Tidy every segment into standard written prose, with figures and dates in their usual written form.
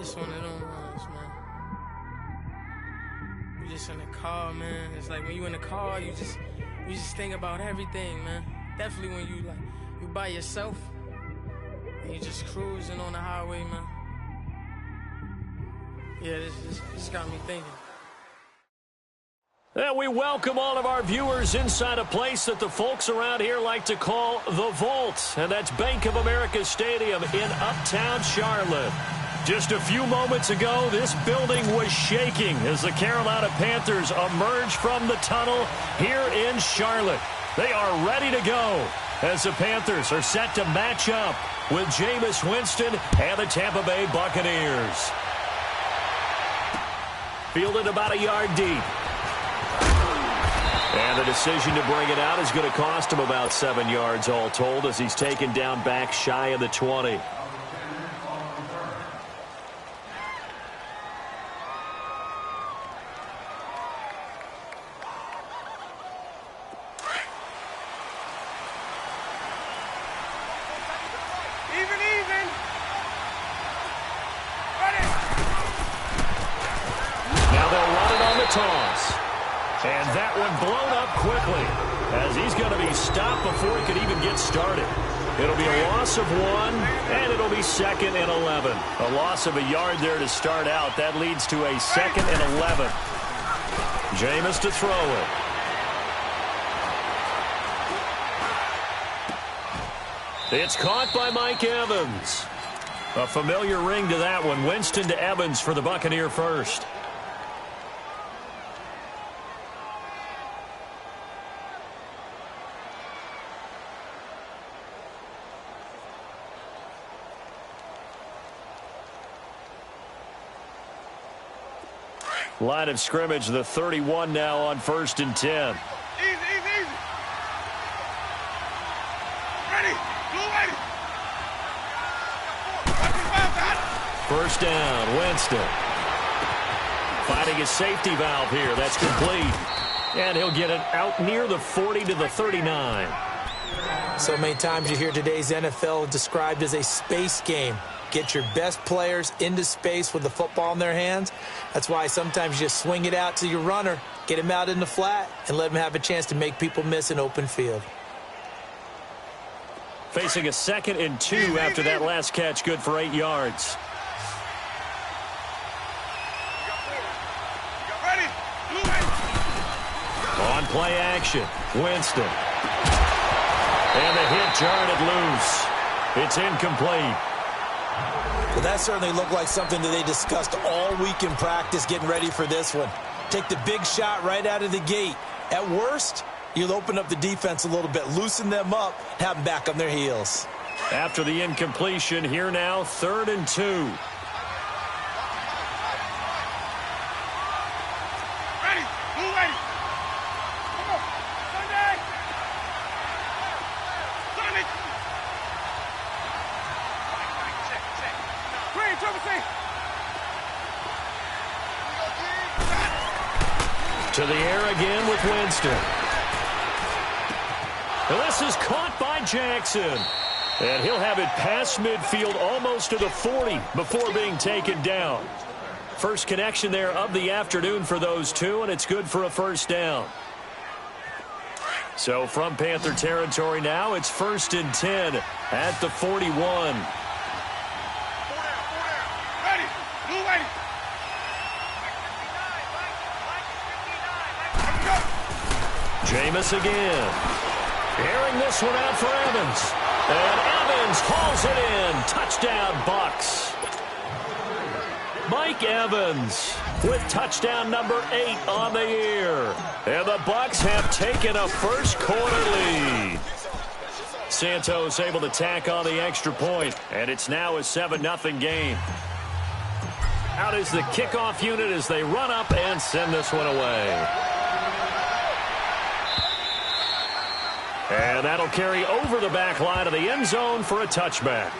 It's one of them ones, man. You just in the car, man. It's like when you in the car, you just think about everything, man. Definitely when you by yourself and you just cruising on the highway, man. Yeah, this got me thinking. And we welcome all of our viewers inside a place that the folks around here like to call the Vault. And that's Bank of America Stadium in Uptown Charlotte. Just a few moments ago, this building was shaking as the Carolina Panthers emerged from the tunnel here in Charlotte. They are ready to go as the Panthers are set to match up with Jameis Winston and the Tampa Bay Buccaneers. Fielded about a yard deep. And the decision to bring it out is going to cost him about 7 yards all told as he's taken down back shy of the 20. Now they'll run it on the toss. And that one blown up quickly as he's going to be stopped before he could even get started. It'll be a loss of 1, and it'll be 2nd and 11. A loss of a yard there to start out. That leads to a 2nd and 11. Jameis to throw it. It's caught by Mike Evans. A familiar ring to that one. Winston to Evans for the Buccaneer first. Line of scrimmage, the 31 now on 1st and 10. Easy. Ready. Blue ready. First down, Winston. Finding his safety valve here. That's complete. And he'll get it out near the 40 to the 39. So many times you hear today's NFL described as a space game. Get your best players into space with the football in their hands. That's why sometimes you just swing it out to your runner, get him out in the flat, and let him have a chance to make people miss an open field. Facing a 2nd and 2 after that last catch, good for 8 yards. On play action, Winston. And the hit jarred it loose. It's incomplete. Well, that certainly looked like something that they discussed all week in practice getting ready for this one. Take the big shot right out of the gate. At worst, you'll open up the defense a little bit, loosen them up, have them back on their heels. After the incompletion, here now, 3rd and 2. Ready. Blue ready. Come on. Sunday. Sunday. Green, triple C. To the air again with Winston. And this is caught by Jackson. And he'll have it past midfield almost to the 40 before being taken down. First connection there of the afternoon for those two, and it's good for a first down. So from Panther territory now, it's 1st and 10 at the 41. Ready. Blue ready. Jameis again. Airing this one out for Evans. And Evans hauls it in. Touchdown, Bucs. Mike Evans with touchdown number 8 on the year. And the Bucs have taken a first quarter lead. Santos able to tack on the extra point, and it's now a 7-0 game. Out is the kickoff unit as they run up and send this one away. And that'll carry over the back line of the end zone for a touchback.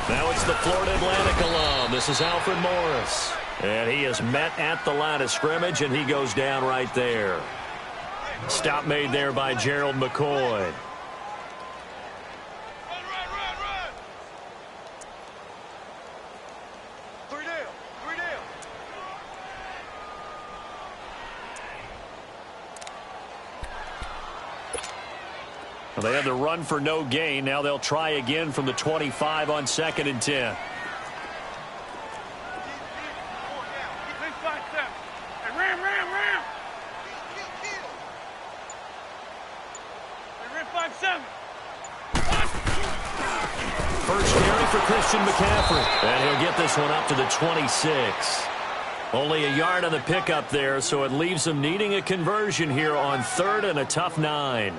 Now it's the Florida Atlantic alum. This is Alfred Morris. And he is met at the line of scrimmage, and he goes down right there. Stop made there by Gerald McCoy. Run, run, run, run. 3 down, 3 down. Well, they had the run for no gain. Now they'll try again from the 25 on 2nd and 10. First carry for Christian McCaffrey. And he'll get this one up to the 26. Only a yard on the pickup there, so it leaves them needing a conversion here on 3rd and a tough 9.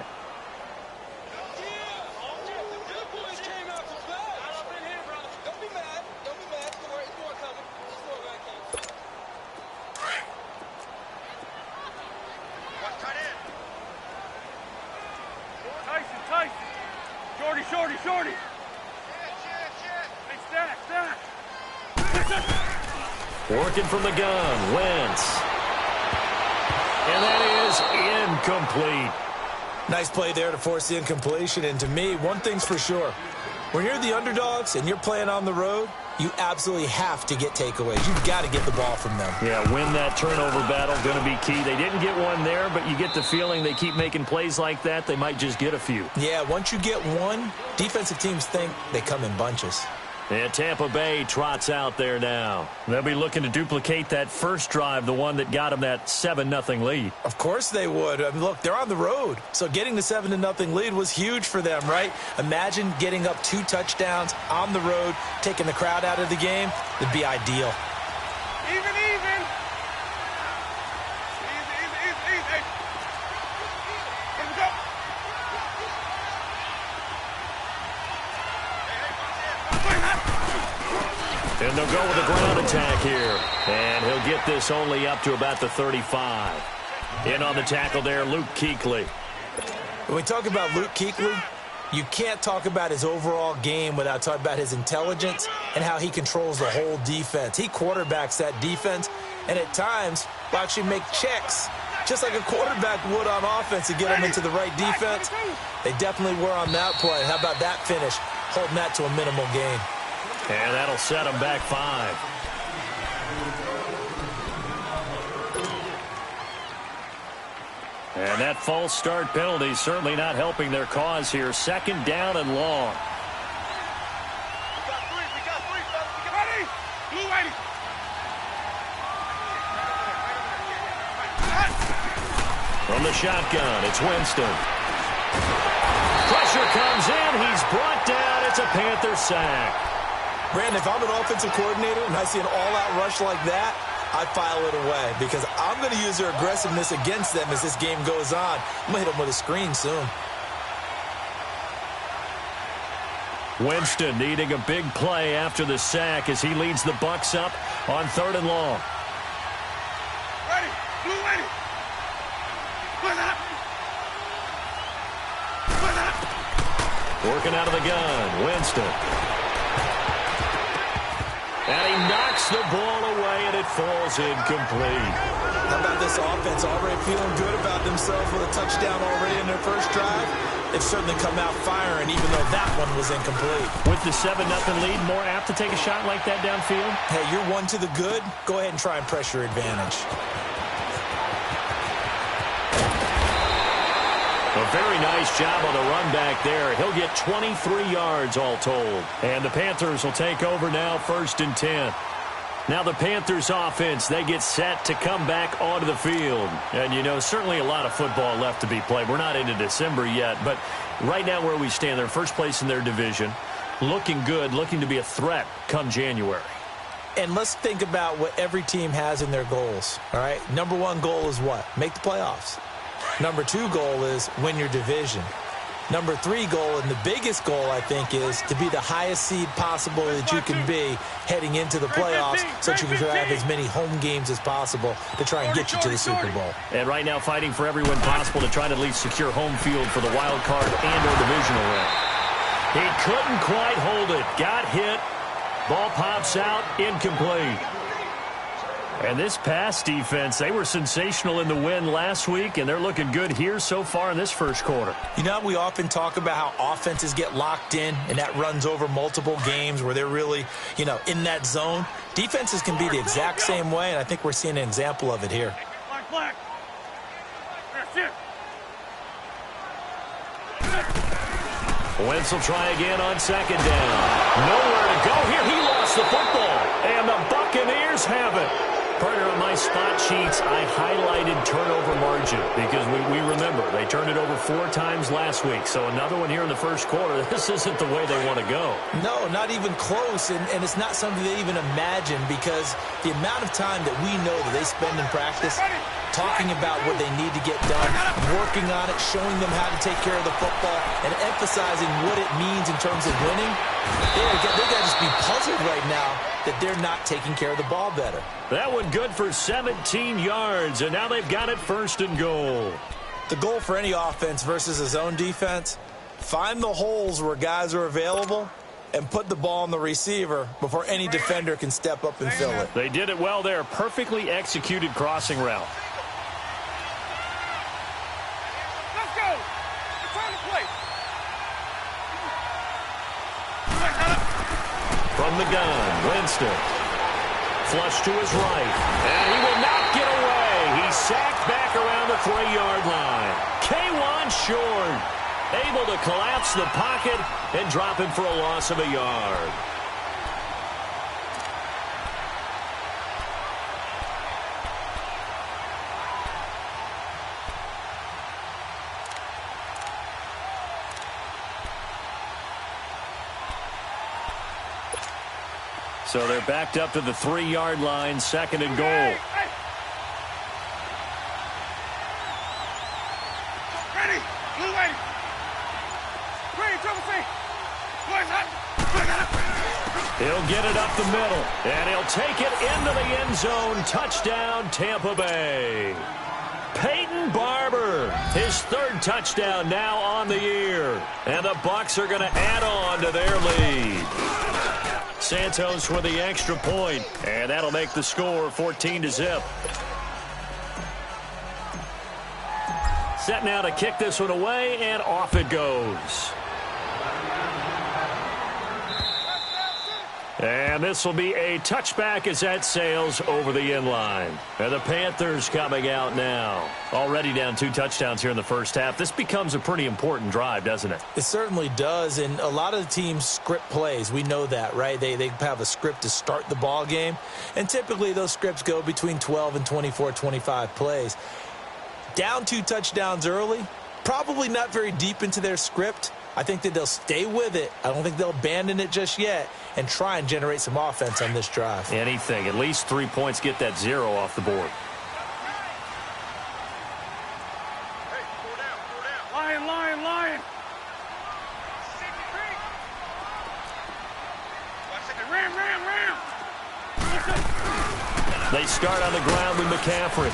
Shorty. Hey, stack. Working from the gun, Wentz. And that is incomplete. Nice play there to force the incompletion. And to me, one thing's for sure. When you're the underdogs and you're playing on the road, you absolutely have to get takeaways. You've got to get the ball from them. Yeah, win that turnover battle, going to be key. They didn't get one there, but you get the feeling they keep making plays like that, they might just get a few. Yeah, once you get one, defensive teams think they come in bunches. And Tampa Bay trots out there now. They'll be looking to duplicate that first drive, the one that got them that 7-0 lead. Of course they would. I mean, look, they're on the road. So getting the 7-0 lead was huge for them, right? Imagine getting up 2 touchdowns on the road, taking the crowd out of the game. It'd be ideal. Even. Easy. Here we go. And they'll go with a ground attack here. And he'll get this only up to about the 35. In on the tackle there, Luke Kuechly. When we talk about Luke Kuechly, you can't talk about his overall game without talking about his intelligence and how he controls the whole defense. He quarterbacks that defense, and at times will actually make checks, just like a quarterback would on offense to get him into the right defense. They definitely were on that play. How about that finish, holding that to a minimal gain? And that'll set them back 5. And that false start penalty certainly not helping their cause here. 2nd down and long. We got three, fellas. Ready? Blue 80. From the shotgun, it's Winston. Pressure comes in. He's brought down. It's a Panther sack. Brandon, if I'm an offensive coordinator and I see an all-out rush like that, I file it away because I'm going to use their aggressiveness against them as this game goes on. I'm going to hit them with a screen soon. Winston needing a big play after the sack as he leads the Bucs up on 3rd and long. Ready? Blue 80. Working out of the gun, Winston. And he knocks the ball away, and it falls incomplete. How about this offense already feeling good about themselves with a touchdown already in their first drive? They've certainly come out firing, even though that one was incomplete. With the 7-0 lead, more apt to take a shot like that downfield? Hey, you're one to the good. Go ahead and try and press your advantage. A very nice job on the run back there. He'll get 23 yards all told. And the Panthers will take over now, 1st and 10. Now the Panthers offense, they get set to come back onto the field. And, you know, certainly a lot of football left to be played. We're not into December yet, but right now where we stand, they're first place in their division. Looking good, looking to be a threat come January. And let's think about what every team has in their goals, all right? Number 1 goal is what? Make the playoffs. Number 2 goal is win your division. Number 3 goal, and the biggest goal, I think, is to be the highest seed possible that you can be heading into the playoffs so that you can have as many home games as possible to try and get you to the Super Bowl. And right now fighting for every win possible to try to at least secure home field for the wild card and or divisional round. He couldn't quite hold it. Got hit, Ball pops out, incomplete. And this pass defense, they were sensational in the win last week, and they're looking good here so far in this first quarter. You know, we often talk about how offenses get locked in, and that runs over multiple games where they're really, in that zone. Defenses can be the exact same way, and I think we're seeing an example of it here. Black. Wentz will try again on second down. Nowhere to go here. He lost the football, and the Buccaneers have it. Partner, on my spot sheets, I highlighted turnover margin because we remember they turned it over 4 times last week. So another one here in the first quarter. This isn't the way they want to go. No, not even close, and it's not something they even imagine because the amount of time that we know that they spend in practice talking about what they need to get done, working on it, showing them how to take care of the football, and emphasizing what it means in terms of winning. They got to just be puzzled right now that they're not taking care of the ball better. That one good for 17 yards, and now they've got it first and goal. The goal for any offense versus a zone defense, find the holes where guys are available and put the ball on the receiver before any defender can step up and fill it. They did it well there. Perfectly executed crossing route. Let's go. It's time to play. From the gun, Winston. Flush to his right. And he will not get away. He's sacked back around the 3-yard line. K'Waun Short able to collapse the pocket and drop him for a loss of a yard. So they're backed up to the 3-yard line, second and goal. Ready. Blue lady. Green, trouble C. Boys up. He'll get it up the middle, and he'll take it into the end zone. Touchdown, Tampa Bay. Peyton Barber, his 3rd touchdown now on the year. And the Bucs are going to add on to their lead. Santos with the extra point, and that'll make the score 14-0. Set now to kick this one away, and off it goes. And this will be a touchback as that sails over the end line. And the Panthers coming out now. Already down 2 touchdowns here in the first half. This becomes a pretty important drive, doesn't it? It certainly does, and a lot of the teams script plays. We know that, right? They have a script to start the ball game, and typically those scripts go between 12 and 24, 25 plays. Down 2 touchdowns early, probably not very deep into their script. I think that they'll stay with it. I don't think they'll abandon it just yet and try and generate some offense on this drive. Anything. At least 3 points, get that 0 off the board. Lion. Ram. They start on the ground with McCaffrey.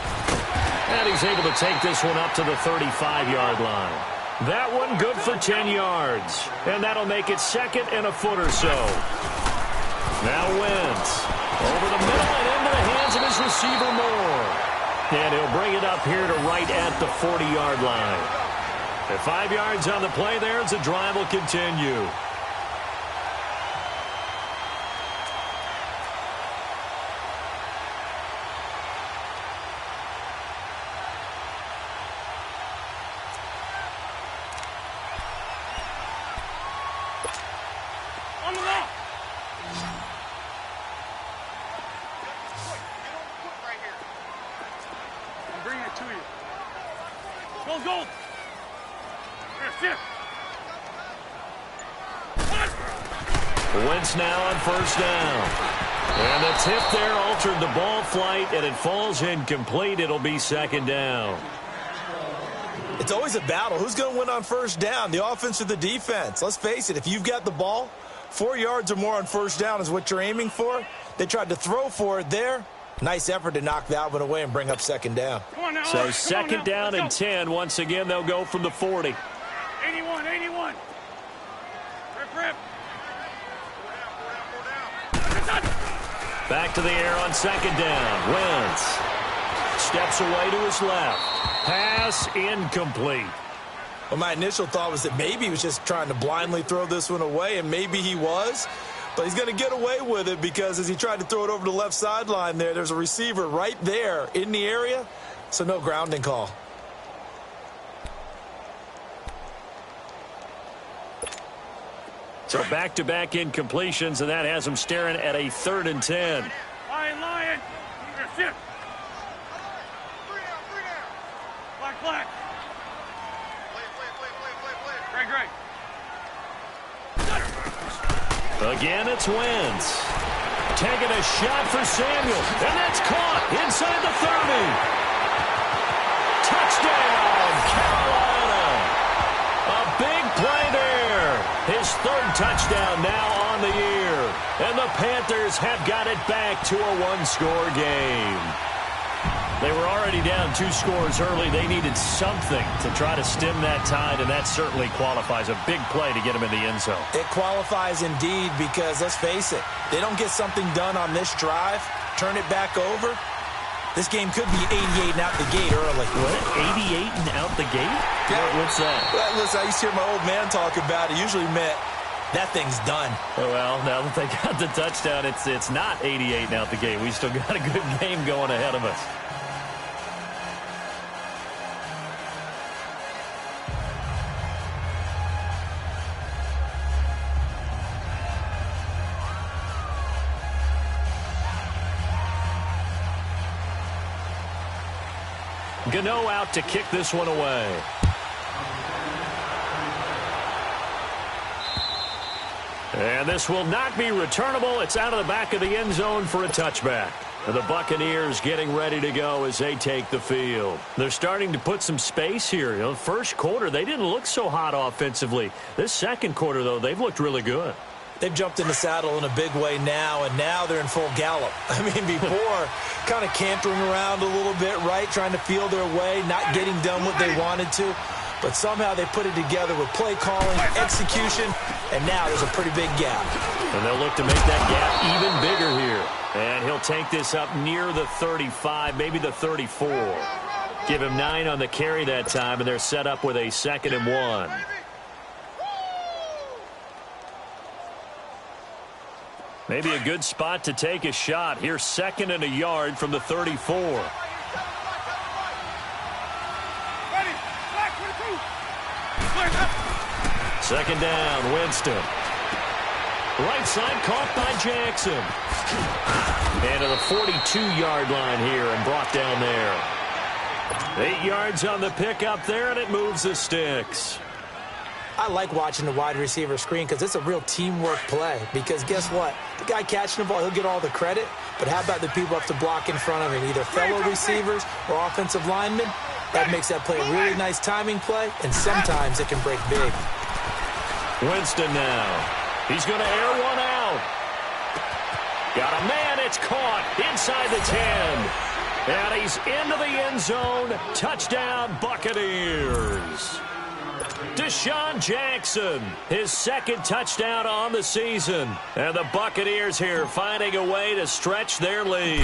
And he's able to take this one up to the 35-yard line. That one good for 10 yards. And that'll make it 2nd and a foot or so. Now Wentz. Over the middle and into the hands of his receiver Moore. And he'll bring it up here to right at the 40-yard line. At 5 yards on the play there as the drive will continue. Wentz now on first down. And the tip there altered the ball flight, and it falls incomplete. It'll be 2nd down. It's always a battle. Who's going to win on first down, the offense or the defense? Let's face it, if you've got the ball, 4 yards or more on first down is what you're aiming for. They tried to throw for it there. Nice effort to knock that one away and bring up 2nd down. So 2nd down and 10. Once again, they'll go from the 40. 81. Rip. Back to the air on second down. Wentz steps away to his left. Pass incomplete. Well, my initial thought was that maybe he was just trying to blindly throw this one away, and maybe he was. But he's going to get away with it because as he tried to throw it over the left sideline there's a receiver right there in the area, so no grounding call. So back-to-back incompletions, and that has him staring at a 3rd and 10. Lion. Here, sit. Black. Great. Again, it's Wentz. Taking a shot for Samuel, and that's caught inside the 30. Touchdown, Carolina. A big play there. His 3rd touchdown now on the year. And the Panthers have got it back to a 1-score game. They were already down 2 scores early. They needed something to try to stem that tide, and that certainly qualifies. A big play to get them in the end zone. It qualifies indeed because, let's face it, they don't get something done on this drive, turn it back over, this game could be 88 and out the gate early. What? 88 and out the gate? Yeah. What's that? Well, listen, I used to hear my old man talk about it. Usually meant that thing's done. Well, now that they got the touchdown, it's not 88 and out the gate. We still got a good game going ahead of us. Gano out to kick this one away. And this will not be returnable. It's out of the back of the end zone for a touchback. And the Buccaneers getting ready to go as they take the field. They're starting to put some space here. You know, first quarter, they didn't look so hot offensively. This second quarter, though, they've looked really good. They've jumped in the saddle in a big way now, and now they're in full gallop. I mean, before, kind of cantering around a little bit, right, trying to feel their way, not getting done what they wanted to. But somehow they put it together with play calling, execution, and now there's a pretty big gap. And they'll look to make that gap even bigger here. And he'll take this up near the 35, maybe the 34. Give him 9 on the carry that time, and they're set up with a 2nd and 1. Maybe a good spot to take a shot. Here's 2nd and a yard from the 34. Second down, Winston. Right side caught by Jackson. And to the 42-yard line here and brought down there. 8 yards on the pickup there, and it moves the sticks. I like watching the wide receiver screen because it's a real teamwork play. Because guess what? The guy catching the ball, he'll get all the credit. But how about the people up to block in front of him, either fellow receivers or offensive linemen? That makes that play a really nice timing play, and sometimes it can break big. Winston now. He's going to air one out. Got a man. It's caught inside the 10. And he's into the end zone. Touchdown, Buccaneers. Deshaun Jackson, his 2nd touchdown on the season. And the Buccaneers here finding a way to stretch their lead.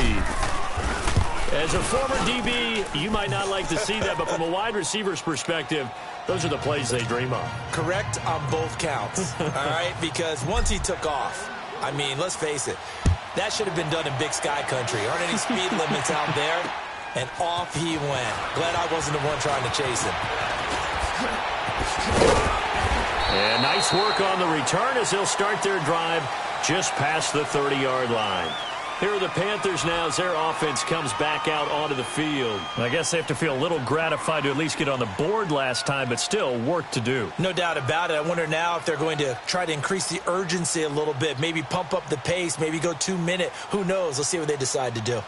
As a former DB, you might not like to see that, but from a wide receiver's perspective, those are the plays they dream of. Correct on both counts, all right? Because once he took off, I mean, let's face it, that should have been done in Big Sky Country. Aren't any speed limits out there? And off he went. Glad I wasn't the one trying to chase him. And nice work on the return as they'll start their drive just past the 30-yard line. Here are the Panthers now as their offense comes back out onto the field. I guess they have to feel a little gratified to at least get on the board last time, but still work to do. No doubt about it. I wonder now if they're going to try to increase the urgency a little bit, maybe pump up the pace, maybe go 2-minute. Who knows? Let's see what they decide to do.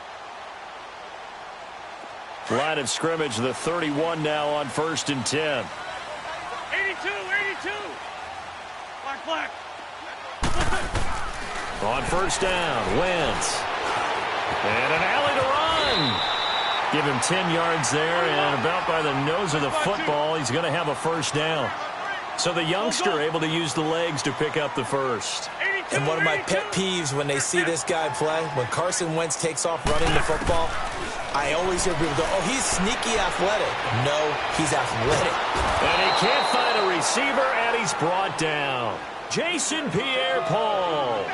Line of scrimmage, the 31 now on 1st and 10. 82. Black. On 1st down, Wentz. And an alley to run. Give him 10 yards there, and about by the nose of the football, he's going to have a 1st down. So the youngster able to use the legs to pick up the first. And one of my pet peeves when they see this guy play, when Carson Wentz takes off running the football, I always hear people go, oh, he's sneaky athletic. No, he's athletic. And he can't find a receiver, and he's brought down. Jason Pierre-Paul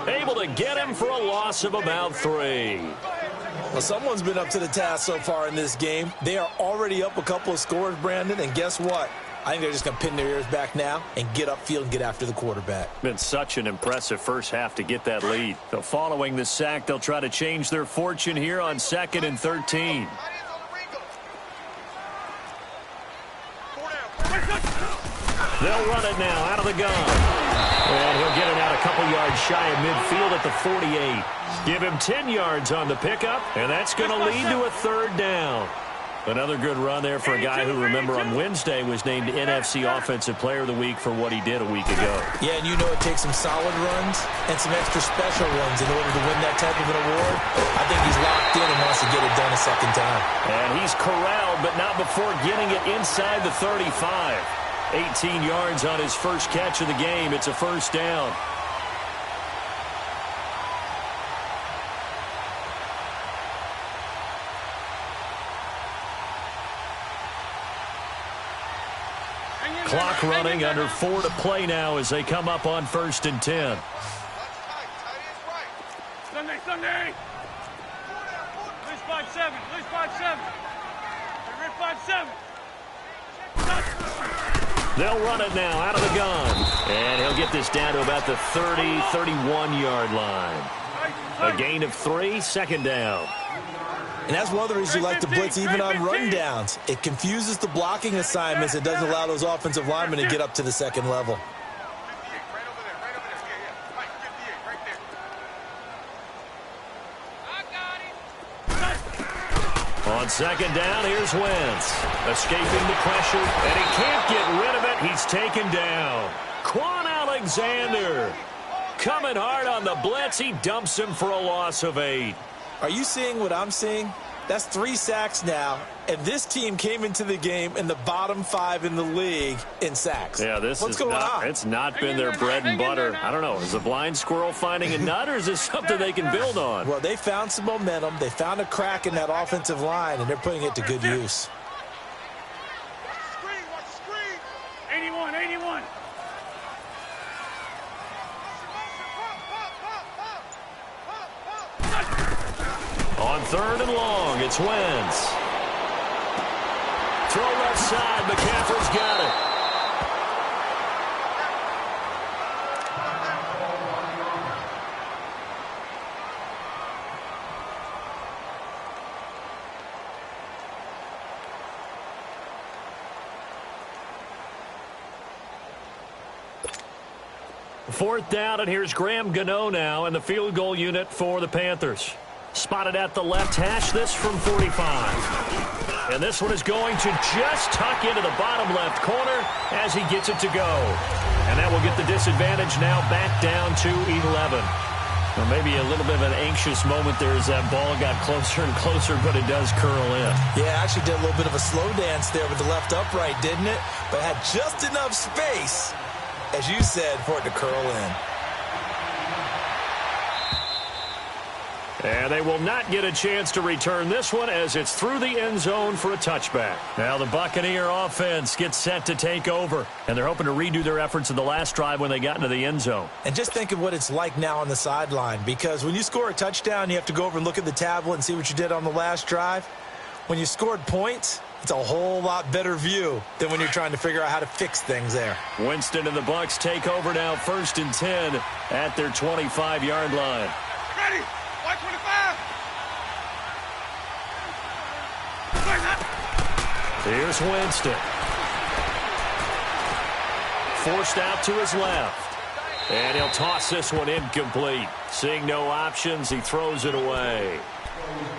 able to get him for a loss of about 3. Well, someone's been up to the task so far in this game. They are already up a couple of scores, Brandon, and guess what? I think they're just going to pin their ears back now and get upfield and get after the quarterback. Been such an impressive first half to get that lead. So following the sack, they'll try to change their fortune here on 2nd and 13. They'll run it now out of the gun. And he'll get it out a couple yards shy of midfield at the 48. Give him 10 yards on the pickup, and that's going to lead to a 3rd down. Another good run there for a guy who, remember, on Wednesday was named NFC Offensive Player of the Week for what he did a week ago. Yeah, and you know it takes some solid runs and some extra special ones in order to win that type of an award. I think he's locked in and wants to get it done a second time. And he's corralled, but not before getting it inside the 35. 18 yards on his first catch of the game. It's a 1st down. Clock running, under 4 to play now as they come up on 1st and 10. Sunday. Lose 5-7. Lose 5-7. We're 5-7. They'll run it now out of the gun. And he'll get this down to about the 30, 31-yard line. A gain of 3, 2nd down. And that's one of the reasons you like to blitz even on rundowns. It confuses the blocking assignments. It doesn't allow those offensive linemen to get up to the 2nd level. On 2nd down, here's Wentz. Escaping the pressure, and he can't get rid of it. He's taken down. Quan Alexander coming hard on the blitz. He dumps him for a loss of 8. Are you seeing what I'm seeing? That's 3 sacks now, and this team came into the game in the bottom 5 in the league in sacks. Yeah, What's going on? It's not been their bread and butter. I don't know. Is a blind squirrel finding a nut, or is this something they can build on? Well, they found some momentum. They found a crack in that offensive line, and they're putting it to good use. 81. On 3rd and long, it's Wentz. Throw left side. McCaffrey's got it. Fourth down, and here's Graham Gano now in the field goal unit for the Panthers. Spotted at the left hash, this from 45. And this one is going to just tuck into the bottom left corner as he gets it to go. And that will get the disadvantage now back down to 11. Well, maybe a little bit of an anxious moment there as that ball got closer and closer, but it does curl in. Yeah, actually did a little bit of a slow dance there with the left upright, didn't it? But had just enough space, as you said, for it to curl in. And they will not get a chance to return this one as it's through the end zone for a touchback. Now the Buccaneer offense gets set to take over, and they're hoping to redo their efforts in the last drive when they got into the end zone. And just think of what it's like now on the sideline, because when you score a touchdown, you have to go over and look at the tablet and see what you did on the last drive. When you scored points, it's a whole lot better view than when you're trying to figure out how to fix things there. Winston and the Bucs take over now 1st and 10 at their 25-yard line. Ready? White 25. Here's Winston. Forced out to his left. And he'll toss this one incomplete. Seeing no options, he throws it away.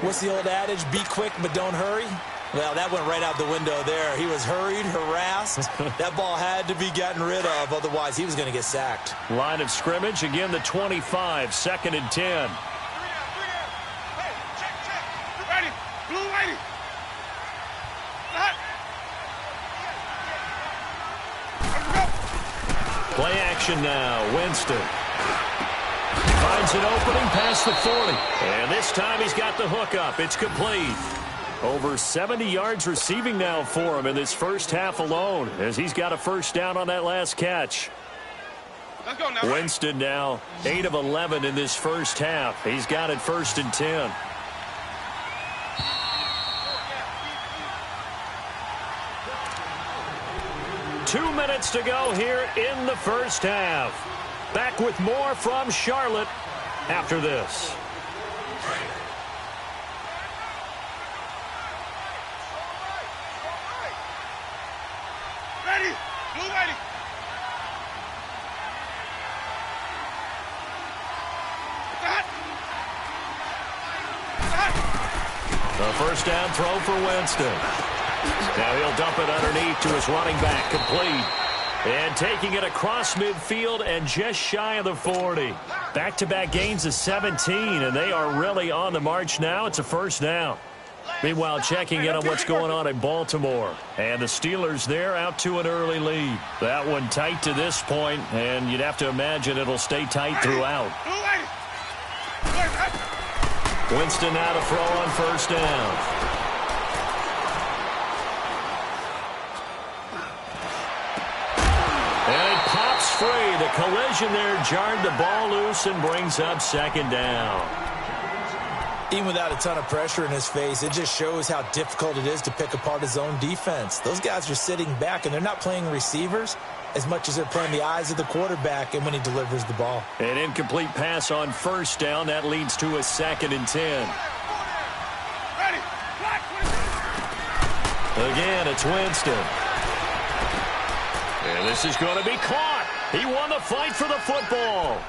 What's the old adage? Be quick, but don't hurry. Well, that went right out the window there. He was hurried, harassed. That ball had to be gotten rid of, otherwise he was going to get sacked. Line of scrimmage, again the 25, 2nd and 10. Ready? Blue ready. Play action now, Winston. finds an opening past the 40. And this time he's got the hook up. It's complete. Over 70 yards receiving now for him in this first half alone, as he's got a first down on that last catch. Let's go now. Winston now 8 of 11 in this first half. He's got it 1st and 10. Two minutes to go here in the first half. Back with more from Charlotte after this. Ready. Blue ready. The first down throw for Winston. Now he'll dump it underneath to his running back, complete. And taking it across midfield and just shy of the 40. Back-to-back gains of 17, and they are really on the march now. It's a first down. Meanwhile, checking in on what's going on in Baltimore. And the Steelers there out to an early lead. That one tight to this point, and you'd have to imagine it'll stay tight throughout. Winston now to throw on first down. And it pops free. The collision there jarred the ball loose and brings up second down. Even without a ton of pressure in his face, it just shows how difficult it is to pick apart his own defense. Those guys are sitting back, and they're not playing receivers as much as they're playing the eyes of the quarterback and when he delivers the ball. An incomplete pass on first down. That leads to a 2nd and 10. Ready. Again, it's Winston. And this is going to be caught. He won the fight for the football.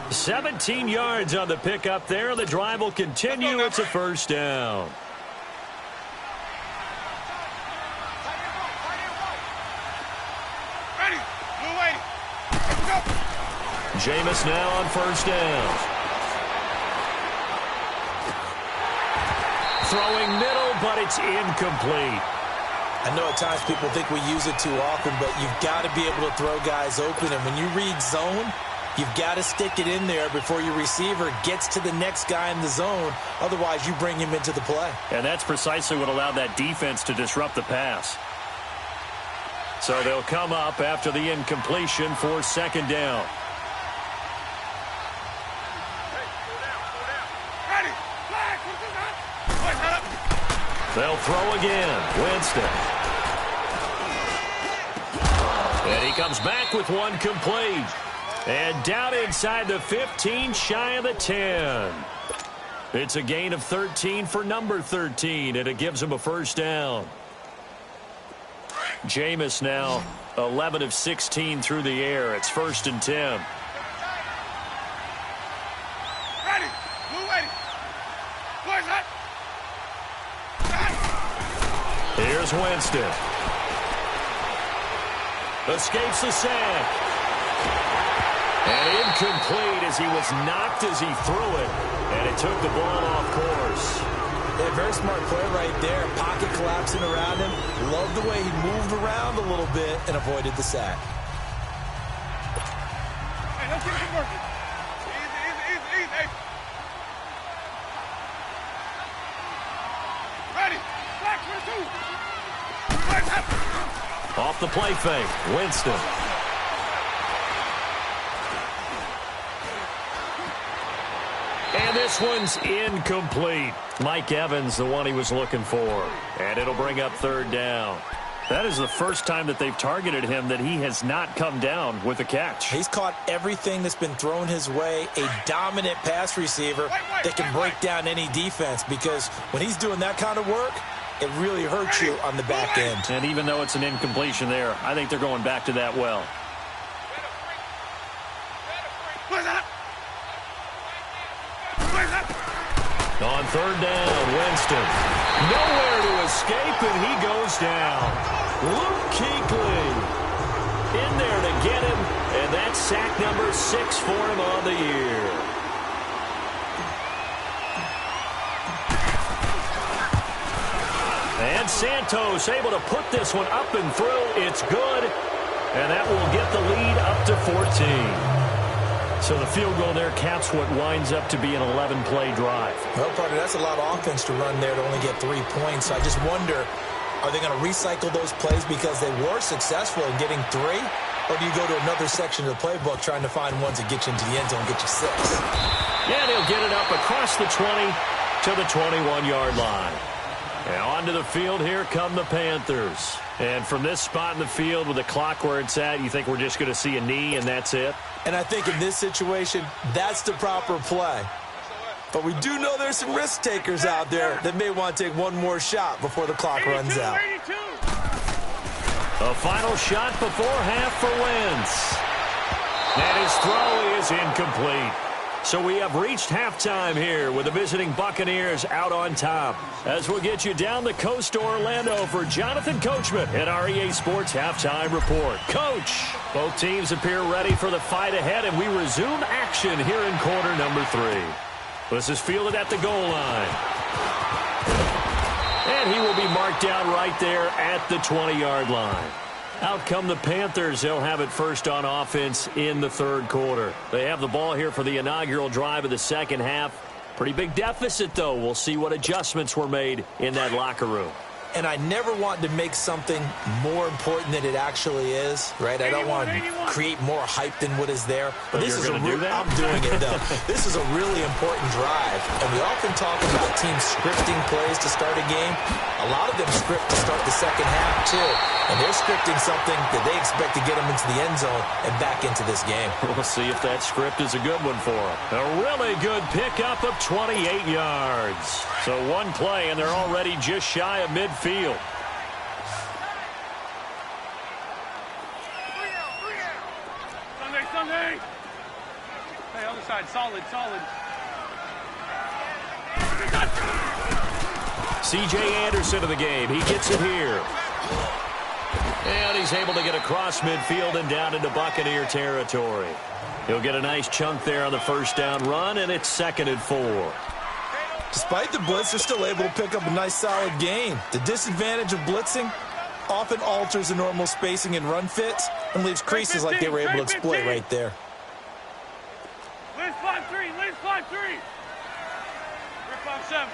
17 yards on the pickup there. The drive will continue. It's a first down. Ready. Blue ready. Let's go. Jameis now on first down. Throwing middle, but it's incomplete. I know at times people think we use it too often, but you've got to be able to throw guys open. And when you read zone, you've got to stick it in there before your receiver gets to the next guy in the zone. Otherwise, you bring him into the play. And that's precisely what allowed that defense to disrupt the pass. So they'll come up after the incompletion for second down. Ready. Flag. Boys, head up. They'll throw again. Winston. And he comes back with one complete. And down inside the 15, shy of the 10. It's a gain of 13 for number 13, and it gives him a first down. Jameis now 11 of 16 through the air. It's 1st and 10. Ready. Blue ready. Boys, hot. Here's Winston. Escapes the sack. And incomplete as he was knocked as he threw it. And it took the ball off course. Yeah, very smart play right there. Pocket collapsing around him. Loved the way he moved around a little bit and avoided the sack. Hey, let's get it working. Easy. Hey. Ready. Flag 22. Boys, hot. Off the play fake. Winston. And this one's incomplete. Mike Evans, the one he was looking for. And it'll bring up third down. That is the first time that they've targeted him that he has not come down with a catch. He's caught everything that's been thrown his way. A dominant pass receiver that can break down any defense, because when he's doing that kind of work, it really hurts you on the back end. And even though it's an incompletion there, I think they're going back to that well. On third down, Winston. Nowhere to escape, and he goes down. Luke Kuechly in there to get him, and that's sack number 6 for him on the year. And Santos able to put this one up and through. It's good, and that will get the lead up to 14. So the field goal there caps what winds up to be an 11-play drive. Well, partner, that's a lot of offense to run there to only get 3 points. So I just wonder, are they going to recycle those plays because they were successful in getting 3? Or do you go to another section of the playbook trying to find ones that get you into the end zone and get you 6? Yeah, they'll get it up across the 20 to the 21-yard line. And onto the field, here come the Panthers. And from this spot in the field with the clock where it's at, you think we're just going to see a knee and that's it? And I think in this situation, that's the proper play. But we do know there's some risk takers out there that may want to take one more shot before the clock runs out. 82. A final shot before half for Wentz. And his throw is incomplete. So we have reached halftime here with the visiting Buccaneers out on top. As we'll get you down the coast to Orlando for Jonathan Coachman at our EA Sports Halftime Report. Coach, both teams appear ready for the fight ahead, and we resume action here in quarter number 3. This is fielded at the goal line. And he will be marked down right there at the 20-yard line. Out come the Panthers. They'll have it first on offense in the third quarter. They have the ball here for the inaugural drive of the second half. Pretty big deficit, though. We'll see what adjustments were made in that locker room. And I never want to make something more important than it actually is, right? I don't want to create more hype than what is there. But this is I'm doing it, though. This is a really important drive. And we often talk about teams scripting plays to start a game. A lot of them script to start the second half, too. And they're scripting something that they expect to get them into the end zone and back into this game. We'll see if that script is a good one for them. A really good pickup of 28 yards. So one play, and they're already just shy of midfield. Sunday. Hey, other side, solid. C.J. Anderson of the game. He gets it here. And he's able to get across midfield and down into Buccaneer territory. He'll get a nice chunk there on the first down run, and it's 2nd and 4. Despite the blitz, they're still able to pick up a nice solid gain. The disadvantage of blitzing often alters the normal spacing and run fits and leaves creases like they were able to exploit right there. Liz 5-3, Liz 5-3. We're 5-7.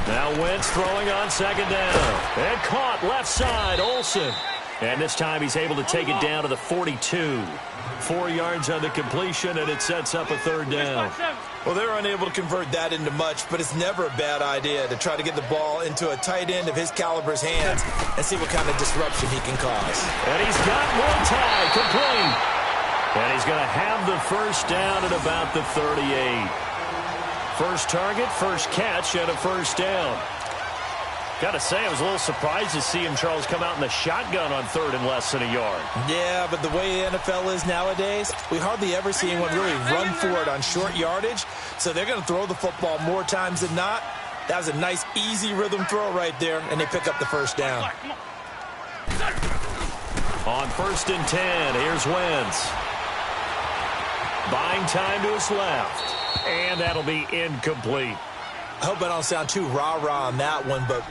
Now Wentz throwing on second down. And caught left side, Olsen. And this time he's able to take it down to the 42. 4 yards on the completion, and it sets up a third down. Well, they're unable to convert that into much, but it's never a bad idea to try to get the ball into a tight end of his caliber's hands and see what kind of disruption he can cause. And he's got one tie complete. And he's going to have the first down at about the 38. First target, first catch, and a first down. Got to say, I was a little surprised to see him, Charles, come out in the shotgun on third and less than a yard. Yeah, but the way the NFL is nowadays, we hardly ever see anyone really run for it on short yardage. So they're going to throw the football more times than not. That was a nice, easy rhythm throw right there, and they pick up the first down. On 1st and 10, here's Wentz. Buying time to his left. And that'll be incomplete. I hope I don't sound too rah-rah on that one, but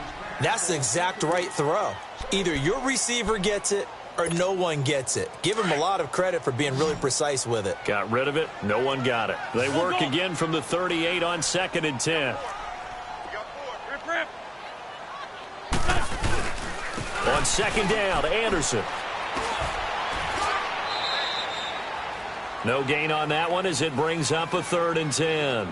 that's the exact right throw. Either your receiver gets it or no one gets it. Give him a lot of credit for being really precise with it. Got rid of it. No one got it. They work again from the 38 on 2nd and 10. On second down, Anderson. No gain on that one as it brings up a 3rd and 10.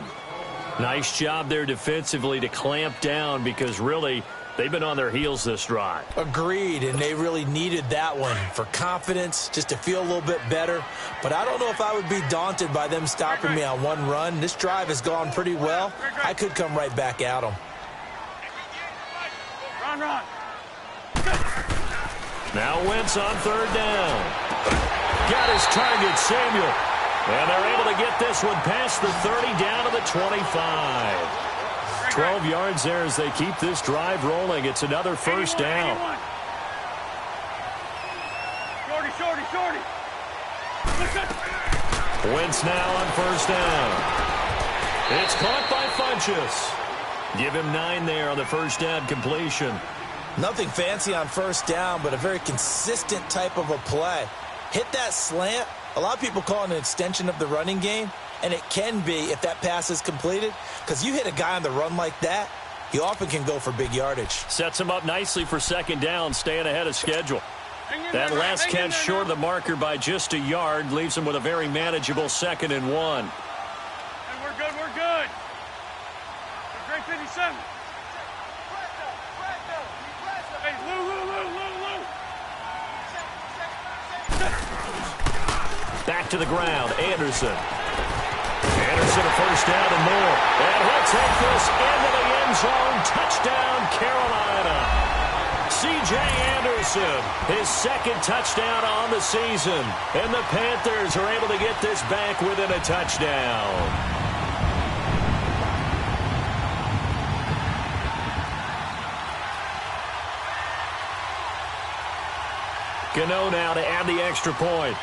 Nice job there defensively to clamp down because really they've been on their heels this drive. Agreed, and they really needed that one for confidence, just to feel a little bit better. But I don't know if I would be daunted by them stopping me on one run. This drive has gone pretty well. I could come right back at them. Run. Now Wentz on 3rd down. Got his target, Samuel. And they're able to get this one past the 30 down to the 25. 12 yards there as they keep this drive rolling. It's another first down. Shorty. Wentz now on 1st down. It's caught by Funchess. Give him 9 there on the first down completion. Nothing fancy on first down, but a very consistent type of a play. Hit that slant. A lot of people call it an extension of the running game, and it can be if that pass is completed, because you hit a guy on the run like that, he often can go for big yardage. Sets him up nicely for second down, staying ahead of schedule. That last catch short of the marker by just a yard leaves him with a very manageable 2nd and 1. Hey, we're good, we're good. Great 57. Hey, Lou. Back to the ground, Anderson. Anderson a first down and more. And he'll take this into the end zone. Touchdown, Carolina. C.J. Anderson, his 2nd touchdown on the season. And the Panthers are able to get this back within a touchdown. Gano now to add the extra point.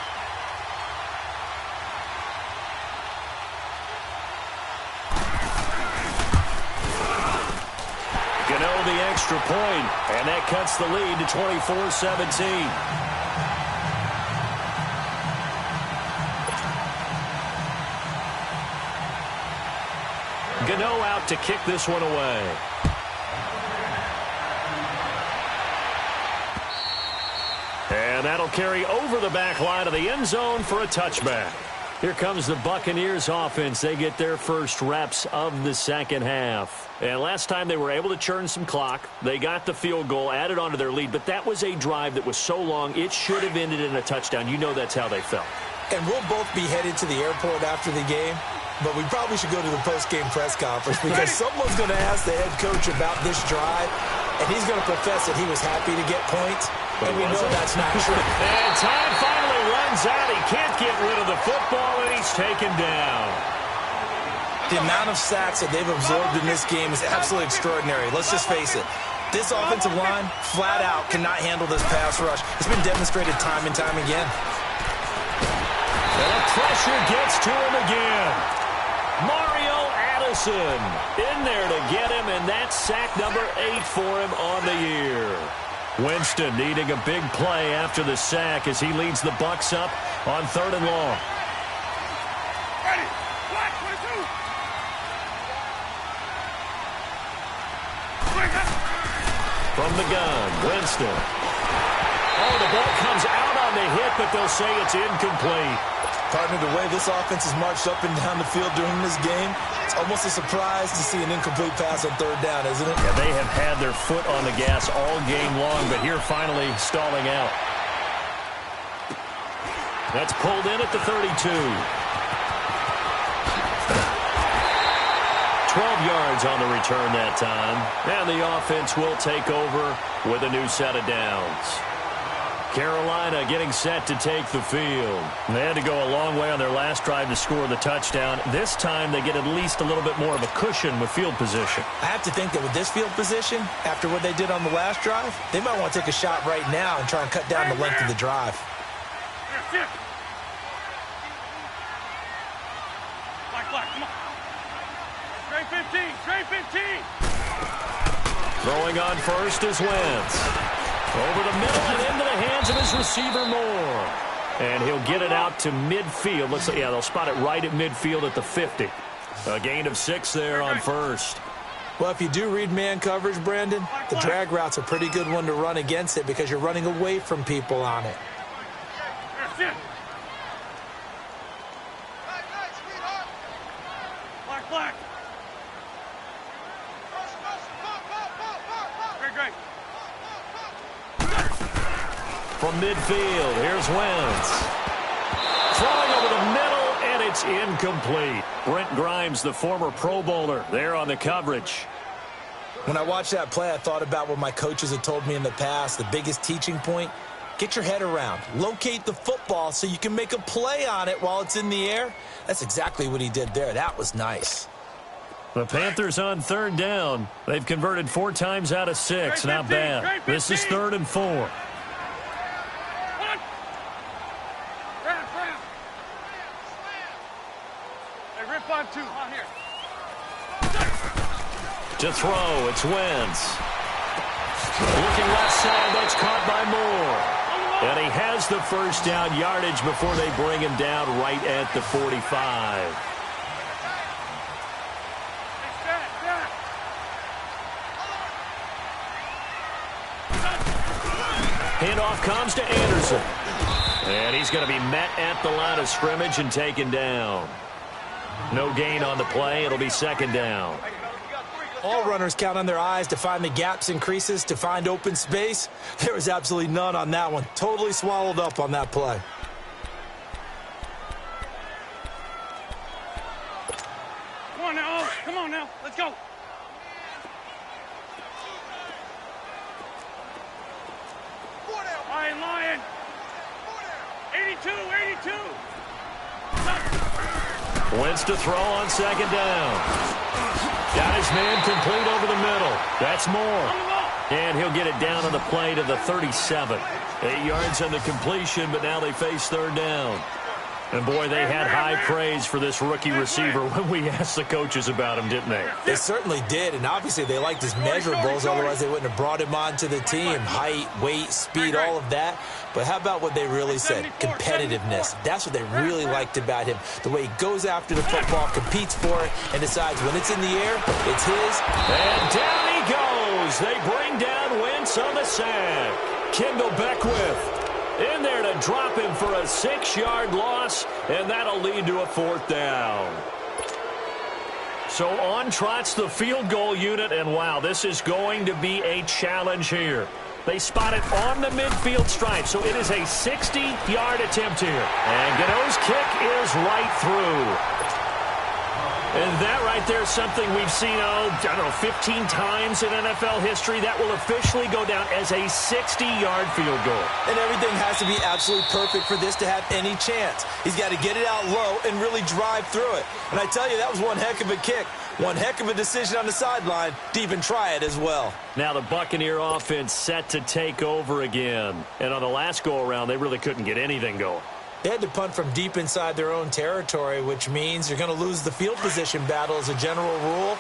Gano the extra point, and that cuts the lead to 24-17. Gano out to kick this one away. And that'll carry over the back line of the end zone for a touchback. Here comes the Buccaneers offense. They get their first reps of the second half. And last time they were able to churn some clock. They got the field goal, added on to their lead. But that was a drive that was so long, it should have ended in a touchdown. You know that's how they felt. And we'll both be headed to the airport after the game. But we probably should go to the post-game press conference because someone's going to ask the head coach about this drive. And he's going to profess that he was happy to get points. And we know that's not true. And time finally runs out. He can't get rid of the football, and he's taken down. The amount of sacks that they've absorbed in this game is absolutely extraordinary. Let's just face it. This offensive line, flat out, cannot handle this pass rush. It's been demonstrated time and time again. And the pressure gets to him again. Mario Addison in there to get him, and that's sack number 8 for him on the year. Winston needing a big play after the sack as he leads the Bucs up on 3rd and long. Ready. Black, 22. From the gun, Winston. Oh, the ball comes out on the hit, but they'll say it's incomplete. Partner, the way this offense has marched up and down the field during this game, it's almost a surprise to see an incomplete pass on 3rd down, isn't it? Yeah, they have had their foot on the gas all game long, but here finally stalling out. That's pulled in at the 32. 12 yards on the return that time, and the offense will take over with a new set of downs. Carolina getting set to take the field. They had to go a long way on their last drive to score the touchdown. This time they get at least a little bit more of a cushion with field position. I have to think that with this field position, after what they did on the last drive, they might want to take a shot right now and try and cut down the length of the drive. Black, come on. Straight 15, straight 15. Throwing on first is Wentz. Over the middle and into the hands of his receiver Moore. And he'll get it out to midfield. Looks like, yeah, they'll spot it right at midfield at the 50. A gain of 6 there on first. Well, if you do read man coverage, Brandon, the drag route's a pretty good one to run against it because you're running away from people on it. Black. Great. From midfield, here's Wentz. Throwing over the middle, and it's incomplete. Brent Grimes, the former Pro Bowler, there on the coverage. When I watched that play, I thought about what my coaches had told me in the past. The biggest teaching point, get your head around. Locate the football so you can make a play on it while it's in the air. That's exactly what he did there. That was nice. The Panthers on 3rd down. They've converted 4 times out of 6. Not bad. This is 3rd and 4. On 2, on here. To throw, it's Wentz. Looking inside. That's caught by Moore. And he has the first down yardage before they bring him down right at the 45. Handoff comes to Anderson. And he's going to be met at the line of scrimmage and taken down. No gain on the play. It'll be second down. All runners count on their eyes to find the gaps and creases, to find open space. There was absolutely none on that one. Totally swallowed up on that play. Come on now, Oaks. Come on now. Let's go. All right, Lion. 82, 82. Wentz to throw on second down. Got his man complete over the middle. That's Moore. And he'll get it down on the play to the 37. 8 yards on the completion, but now they face third down. And, boy, they had high praise for this rookie receiver when we asked the coaches about him, didn't they? They certainly did, and obviously they liked his measurables, otherwise they wouldn't have brought him onto the team. Height, weight, speed, all of that. But how about what they really said? Competitiveness. That's what they really liked about him. The way he goes after the football, competes for it, and decides when it's in the air, it's his. And down he goes. They bring down Wentz on the sack. Kendall Beckwith in there to drop him for a 6-yard loss, and that'll lead to a fourth down. So on trots the field goal unit, and wow, this is going to be a challenge here. They spot it on the midfield stripe, so it is a 60-yard attempt here. And Gano's kick is right through. And that right there is something we've seen, 15 times in NFL history. That will officially go down as a 60-yard field goal. And everything has to be absolutely perfect for this to have any chance. He's got to get it out low and really drive through it. And I tell you, that was one heck of a kick. One heck of a decision on the sideline to even try it as well. Now the Buccaneer offense set to take over again. And on the last go-around, they really couldn't get anything going. They had to punt from deep inside their own territory, which means you're going to lose the field position battle as a general rule.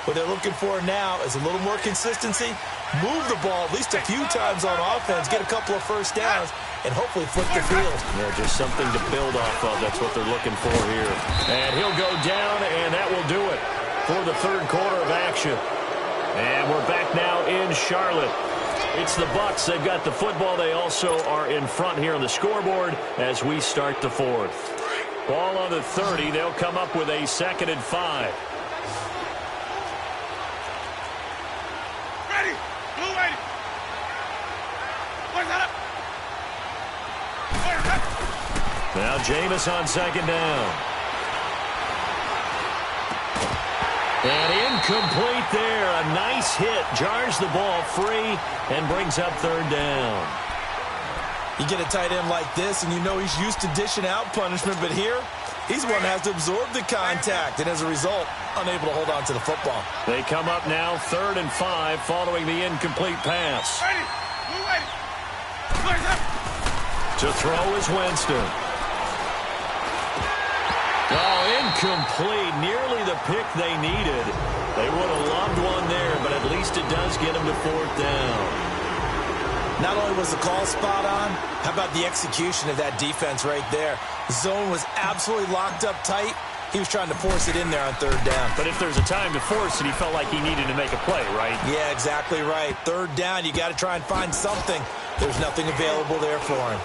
What they're looking for now is a little more consistency, move the ball at least a few times on offense, get a couple of first downs, and hopefully flip the field. Yeah, just something to build off of. That's what they're looking for here. And he'll go down, and that will do it for the third quarter of action. And we're back now in Charlotte. It's the Bucs. They've got the football. They also are in front here on the scoreboard as we start the fourth. Ball on the 30. They'll come up with a 2nd and 5. Ready. Blue ready. Where's that up? Now Jameis on 2nd down. And incomplete there. A nice hit. Jars the ball free and brings up 3rd down. You get a tight end like this, and you know he's used to dishing out punishment, but here, he's the one that has to absorb the contact, and as a result, unable to hold on to the football. They come up now 3rd and 5 following the incomplete pass. Ready. Blue ready. Where's that? To throw is Winston. Oh, incomplete. Nearly the pick they needed. They would have loved one there, but at least it does get them to 4th down. Not only was the call spot on, how about the execution of that defense right there? The zone was absolutely locked up tight. He was trying to force it in there on 3rd down. But if there's a time to force it, he felt like he needed to make a play, right? Yeah, exactly right. 3rd down, you got to try and find something. There's nothing available there for him.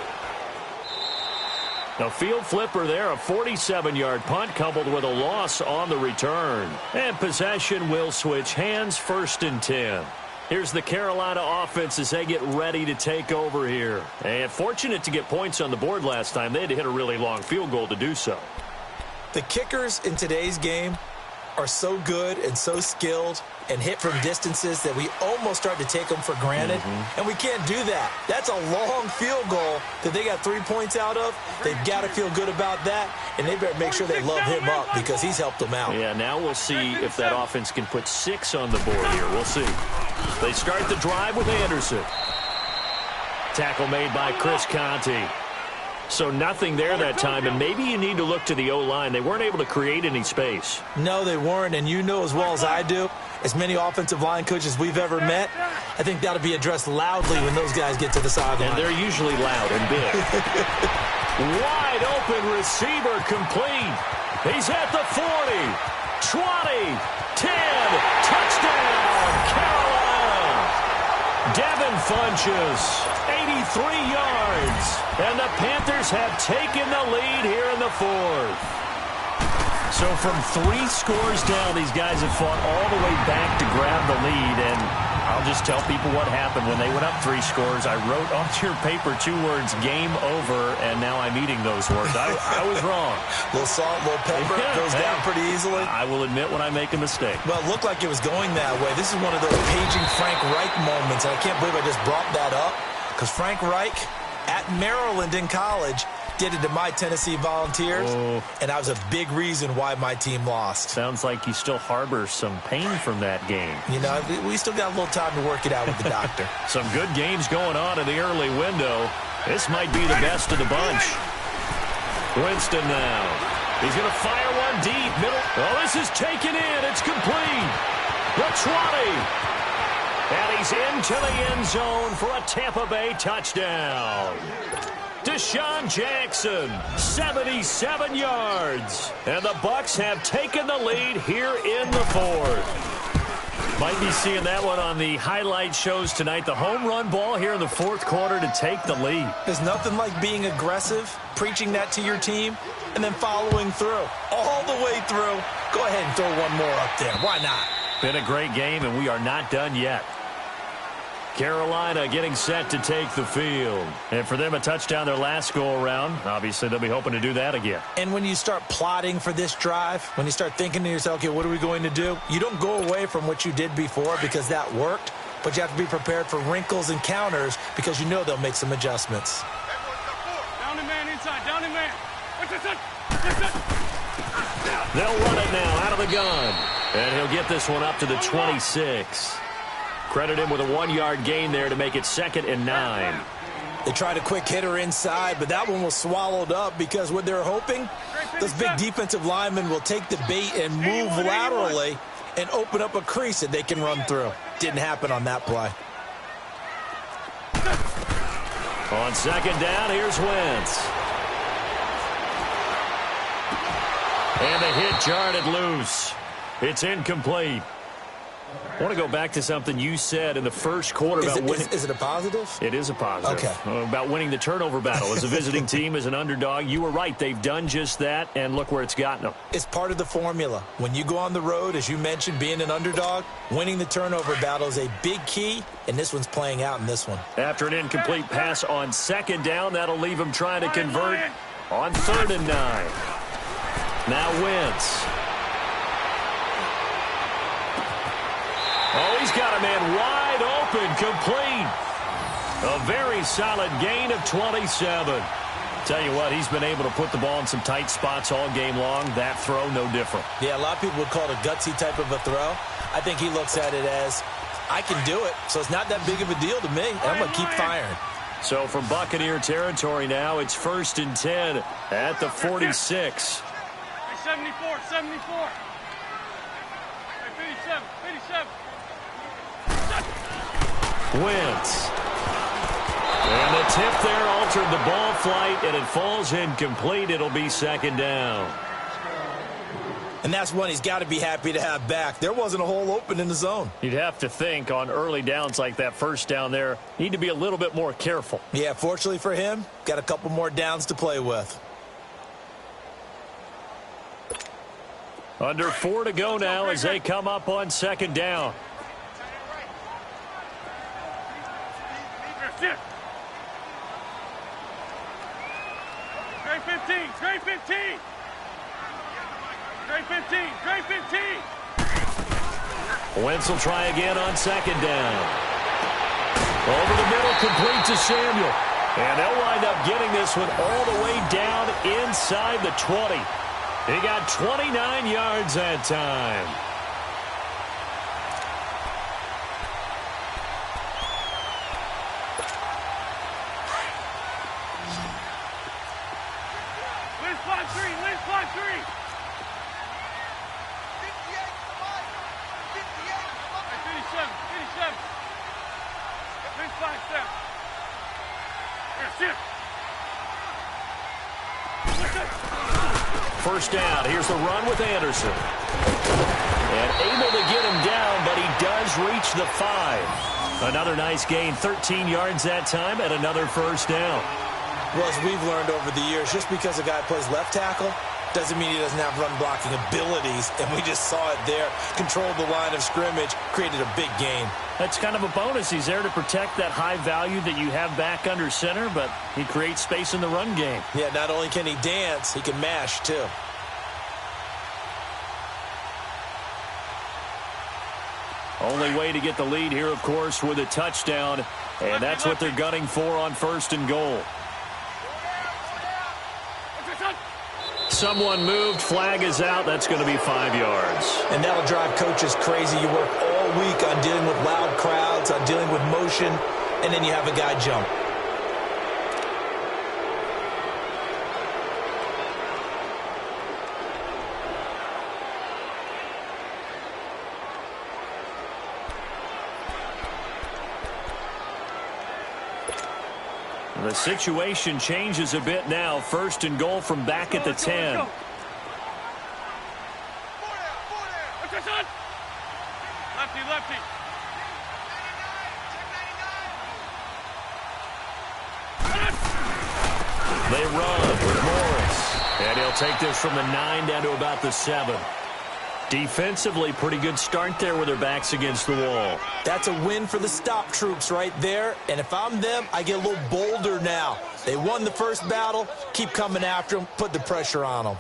A field flipper there, a 47-yard punt coupled with a loss on the return. And possession will switch hands, 1st and 10. Here's the Carolina offense as they get ready to take over here. And fortunate to get points on the board last time. They had to hit a really long field goal to do so. The kickers in today's game are so good and so skilled and hit from distances that we almost start to take them for granted. And we can't do that. That's a long field goal that they got 3 points out of. They've got to feel good about that, and they better make sure they love him up because he's helped them out. Yeah, now we'll see if that offense can put 6 on the board here. We'll see. They start the drive with Anderson. Tackle made by Chris Conte. So nothing there that time, and maybe you need to look to the O-line. They weren't able to create any space. No, they weren't, and you know as well as I do, as many offensive line coaches we've ever met, I think that'll be addressed loudly when those guys get to the sideline. And they're usually loud and big. Wide open receiver complete. He's at the 40, 20, 10, touchdown, Carolina. Devin Funchess, 83 yards, and the Panthers have taken the lead here in the fourth. So from 3 scores down, these guys have fought all the way back to grab the lead, and I'll just tell people what happened. When they went up 3 scores, I wrote on your paper 2 words, game over, and now I'm eating those words. I was wrong. A little salt, a little pepper, goes down pretty easily. I will admit when I make a mistake. Well, it looked like it was going that way. This is one of those paging Frank Reich moments, and I can't believe I just brought that up, because Frank Reich at Maryland in college did it to my Tennessee Volunteers, and that was a big reason why my team lost. Sounds like you still harbor some pain from that game. You know, we still got a little time to work it out with the doctor. Some good games going on in the early window. This might be the best of the bunch. Winston now. He's going to fire one deep. Middle. Oh, this is taken in. It's complete. The 20. And he's into the end zone for a Tampa Bay touchdown. Deshaun Jackson, 77 yards. And the Bucs have taken the lead here in the fourth. Might be seeing that one on the highlight shows tonight. The home run ball here in the fourth quarter to take the lead. There's nothing like being aggressive, preaching that to your team, and then following through. All the way through. Go ahead and throw one more up there. Why not? Been a great game, and we are not done yet. Carolina getting set to take the field. And for them, a touchdown their last go-around. Obviously, they'll be hoping to do that again. And when you start plotting for this drive, when you start thinking to yourself, okay, what are we going to do? You don't go away from what you did before because that worked, but you have to be prepared for wrinkles and counters because you know they'll make some adjustments. Down the man inside, down the man. They'll run it now out of the gun. And he'll get this one up to the 26. Credit him with a 1-yard gain there to make it 2nd and 9. They tried a quick hitter inside, but that one was swallowed up because what they're hoping, those big defensive linemen will take the bait and move laterally and open up a crease that they can run through. Didn't happen on that play. On 2nd down, here's Wentz. And the hit jarred it loose. It's incomplete. I want to go back to something you said in the first quarter about winning. Is it a positive? It is a positive. Okay. About winning the turnover battle. As a visiting team, as an underdog, you were right. They've done just that, and look where it's gotten them. It's part of the formula. When you go on the road, as you mentioned, being an underdog, winning the turnover battle is a big key, and this one's playing out in this one. After an incomplete pass on 2nd down, that'll leave him trying to convert on 3rd and 9. Now Wentz. Oh, he's got a man wide open, complete. A very solid gain of 27. Tell you what, he's been able to put the ball in some tight spots all game long. That throw, no different. Yeah, a lot of people would call it a gutsy type of a throw. I think he looks at it as, I can do it, so it's not that big of a deal to me, and I'm going to keep firing. So from Buccaneer territory now, it's 1st and 10 at the 46. 74, 74. 57, 57. Wentz. And the tip there altered the ball flight, and it falls incomplete. It'll be 2nd down. And that's one he's got to be happy to have back. There wasn't a hole open in the zone. You'd have to think on early downs like that first down there, need to be a little bit more careful. Yeah, fortunately for him, got a couple more downs to play with. Under 4 to go now as they come up on 2nd down. Straight 15, straight 15. Straight 15, straight 15. Wentz will try again on 2nd down. Over the middle, complete to Samuel. And they'll wind up getting this one all the way down inside the 20. He got 29 yards that time. flag step. Here, First down. Here's the run with Anderson. And able to get him down, but he does reach the 5. Another nice gain, 13 yards that time, and another first down. Well, as we've learned over the years, just because a guy plays left tackle doesn't mean he doesn't have run-blocking abilities, and we just saw it there. Controlled the line of scrimmage, created a big gain. That's kind of a bonus. He's there to protect that high value that you have back under center, but he creates space in the run game. Yeah, not only can he dance, he can mash, too. Only way to get the lead here, of course, with a touchdown, and that's what they're gunning for on first and goal. Someone moved, flag is out. That's going to be 5 yards. And that'll drive coaches crazy. You work all week on dealing with loud crowds, on dealing with motion, and then you have a guy jump. The situation changes a bit now. First and goal from back at the 10. Lefty, lefty. They run with Morris. And he'll take this from the 9 down to about the 7. Defensively, pretty good start there with their backs against the wall. That's a win for the stop troops right there. And if I'm them, I get a little bolder now. They won the first battle. Keep coming after them. Put the pressure on them.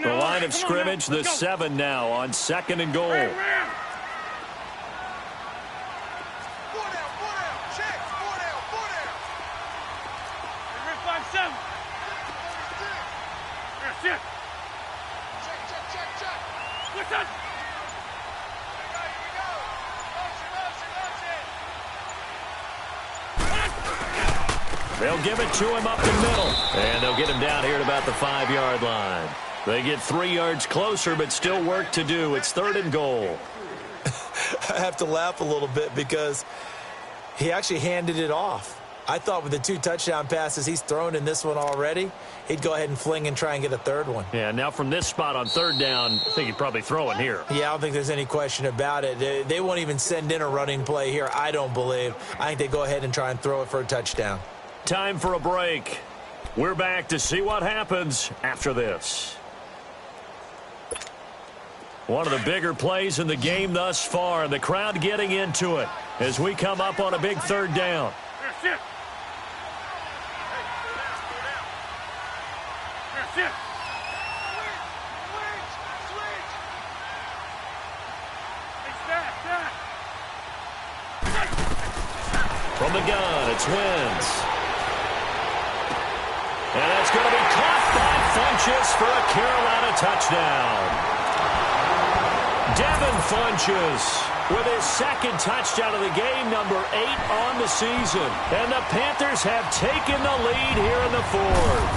The line of scrimmage, the 7 now on second and goal. They'll give it to him up the middle. And they'll get him down here at about the 5-yard line. They get 3 yards closer, but still work to do. It's third and goal. I have to laugh a little bit because he actually handed it off. I thought with the 2 touchdown passes he's thrown in this one already, he'd go ahead and fling and try and get a third one. Yeah, now from this spot on third down, I think he'd probably throw it here. Yeah, I don't think there's any question about it. They won't even send in a running play here, I don't believe. I think they go ahead and try and throw it for a touchdown. Time for a break. We're back to see what happens after this. One of the bigger plays in the game thus far, and the crowd getting into it as we come up on a big third down. From the gun, it's Wentz. And that's going to be caught by Funchess for a Carolina touchdown. Devin Funchess with his second touchdown of the game, number 8 on the season. And the Panthers have taken the lead here in the fourth.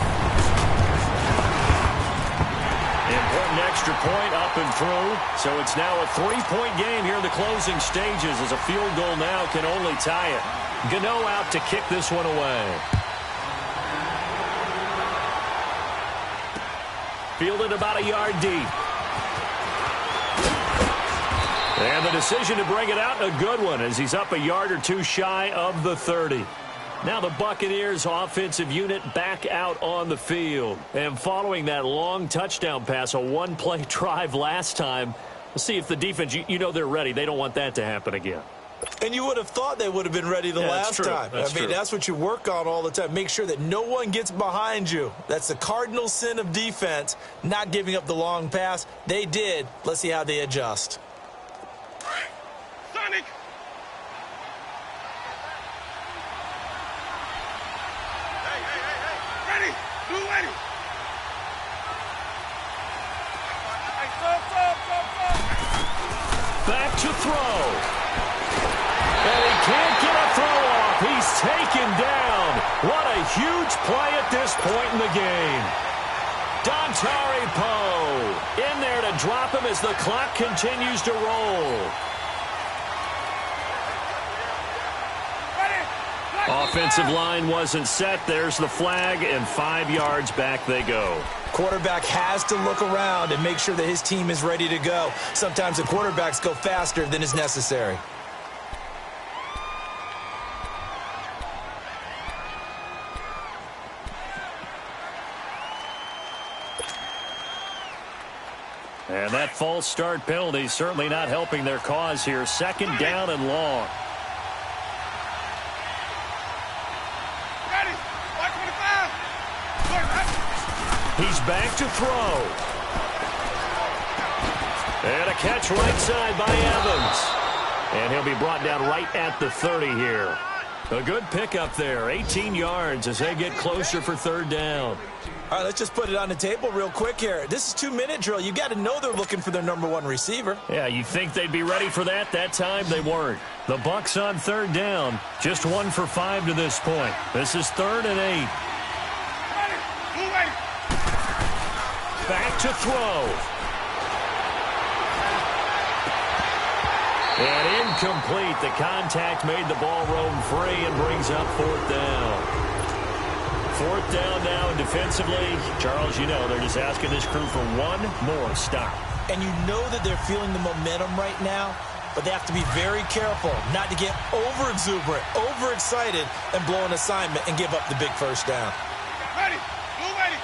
Important extra point up and through. So it's now a 3-point game here in the closing stages as a field goal now can only tie it. Gano out to kick this one away. Fielded about a yard deep. And the decision to bring it out, a good one, as he's up a yard or 2 shy of the 30. Now the Buccaneers offensive unit back out on the field. And following that long touchdown pass, a 1-play drive last time, let's see if the defense, you know they're ready. They don't want that to happen again. And you would have thought they would have been ready the last time. That's what you work on all the time. Make sure that no one gets behind you. That's the cardinal sin of defense, not giving up the long pass. They did. Let's see how they adjust. Sonic! Hey. Ready! Blue ready! Hey, stop. Back to throw. And he can't get a throw off. He's taken down. What a huge play at this point in the game. Dontari Poe in there to And drop him as the clock continues to roll. Offensive line wasn't set. There's the flag, and 5 yards back they go. Quarterback has to look around and make sure that his team is ready to go. Sometimes the quarterbacks go faster than is necessary. And that false start penalty certainly not helping their cause here. 2nd down and long. He's back to throw. And a catch right side by Evans. And he'll be brought down right at the 30 here. A good pickup there. 18 yards as they get closer for 3rd down. All right, let's just put it on the table real quick here. This is 2-minute drill. You got to know they're looking for their #1 receiver. Yeah, you think they'd be ready for that? That time they weren't. The Bucs on 3rd down. Just 1 for 5 to this point. This is 3rd and 8. Back to throw. And incomplete. The contact made the ball roam free and brings up 4th down. 4th down now, and defensively, Charles, you know, they're just asking this crew for 1 more stop. And you know that they're feeling the momentum right now, but they have to be very careful not to get over-exuberant, overexcited, and blow an assignment and give up the big 1st down. Ready. Move ready.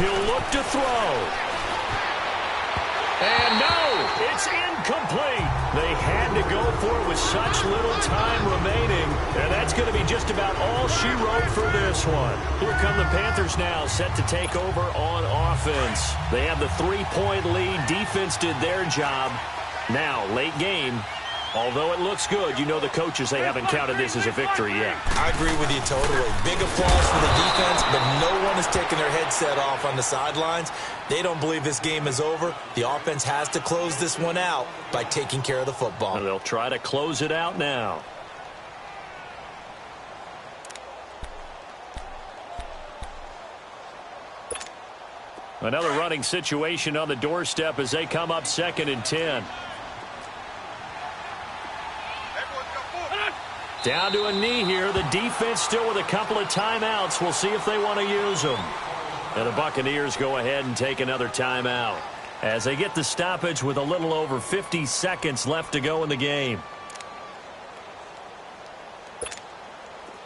He'll look to throw. And no, it's incomplete. They had to go for it with such little time remaining. And that's going to be just about all she wrote for this one. Here come the Panthers now, set to take over on offense. They have the 3-point lead. Defense did their job. Now, late game. Although it looks good, you know the coaches, they haven't counted this as a victory yet. I agree with you totally. Big applause for the defense, but no one is taking their headset off on the sidelines. They don't believe this game is over. The offense has to close this one out by taking care of the football. And they'll try to close it out now. Another running situation on the doorstep as they come up 2nd and 10. Down to a knee here. The defense still with a couple of timeouts. We'll see if they want to use them. And the Buccaneers go ahead and take another timeout as they get the stoppage with a little over 50 seconds left to go in the game.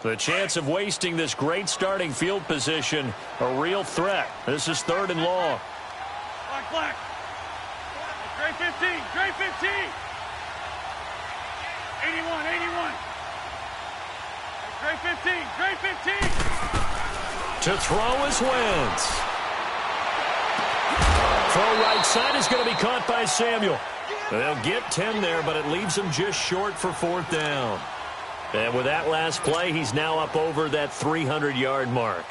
The chance of wasting this great starting field position, a real threat. This is 3rd and long. Black. Grade 15. Grade 15. 81. Grade 15. Grade 15. To throw is Wentz. Throw right side is going to be caught by Samuel. They'll get 10 there, but it leaves them just short for 4th down. And with that last play, he's now up over that 300-yard mark.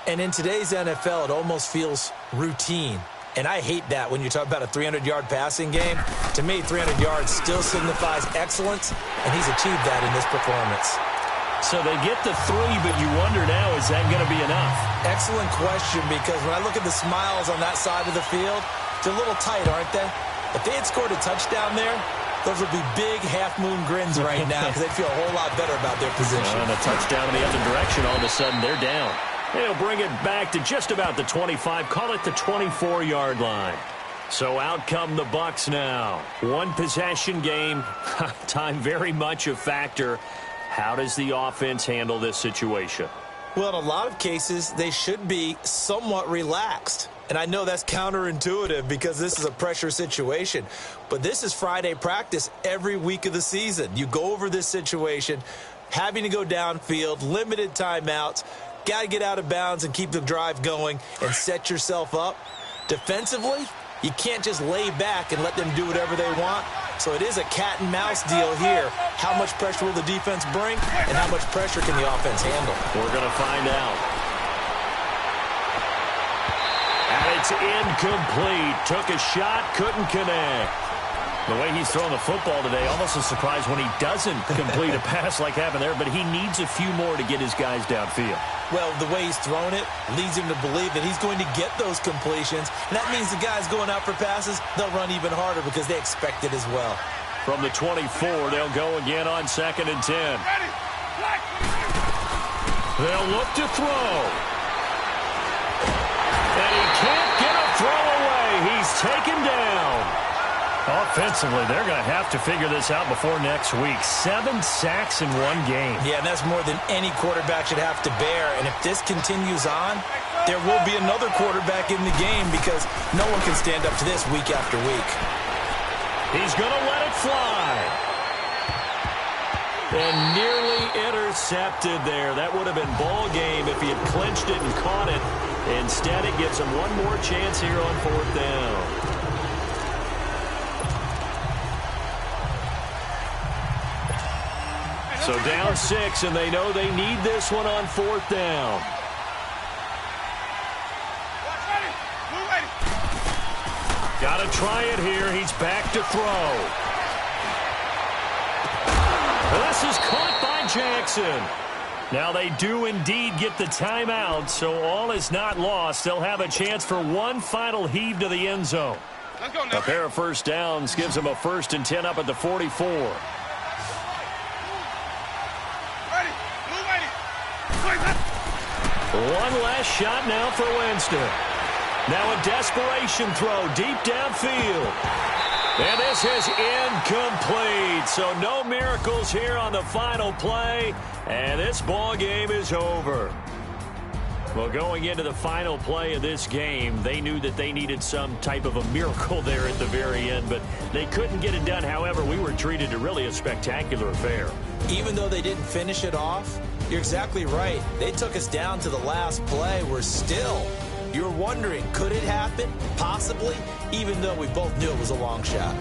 And in today's NFL, it almost feels routine. And I hate that when you talk about a 300-yard passing game. To me, 300 yards still signifies excellence, and he's achieved that in this performance. So they get the 3, but you wonder now, is that going to be enough? Excellent question, because when I look at the smiles on that side of the field, they're a little tight, aren't they? If they had scored a touchdown there, those would be big half-moon grins right now because they'd feel a whole lot better about their position. And a touchdown in the other direction, all of a sudden they're down. They'll bring it back to just about the 25, call it the 24-yard line. So out come the Bucs now. 1 possession game, time very much a factor. How does the offense handle this situation? Well, in a lot of cases, they should be somewhat relaxed. And I know that's counterintuitive because this is a pressure situation. But this is Friday practice every week of the season. You go over this situation, having to go downfield, limited timeouts, got to get out of bounds and keep the drive going and set yourself up. Defensively, you can't just lay back and let them do whatever they want. So it is a cat and mouse deal here. How much pressure will the defense bring and how much pressure can the offense handle? We're going to find out. And it's incomplete. Took a shot, couldn't connect. The way he's throwing the football today, almost a surprise when he doesn't complete a pass like happened there, but he needs a few more to get his guys downfield. Well, the way he's thrown it leads him to believe that he's going to get those completions, and that means the guys going out for passes, they'll run even harder because they expect it as well. From the 24, they'll go again on 2nd and 10. They'll look to throw. And he can't get a throw away. He's taken down. Offensively, they're going to have to figure this out before next week. 7 sacks in one game. Yeah, and that's more than any quarterback should have to bear. And if this continues on, there will be another quarterback in the game because no one can stand up to this week after week. He's going to let it fly. And nearly intercepted there. That would have been ball game if he had clinched it and caught it. Instead, it gives him one more chance here on 4th down. So down 6, and they know they need this one on 4th down. Got to try it here. He's back to throw. This is caught by Jackson. Now they do indeed get the timeout, so all is not lost. They'll have a chance for one final heave to the end zone. A pair of first downs gives them a 1st and 10 up at the 44. One last shot now for Winston. Now a desperation throw deep downfield. And this is incomplete. So no miracles here on the final play. And this ball game is over. Well, going into the final play of this game, they knew that they needed some type of a miracle there at the very end, but they couldn't get it done. However, we were treated to really a spectacular affair. Even though they didn't finish it off, you're exactly right. They took us down to the last play. We're still, you're wondering, could it happen? Possibly, even though we both knew it was a long shot.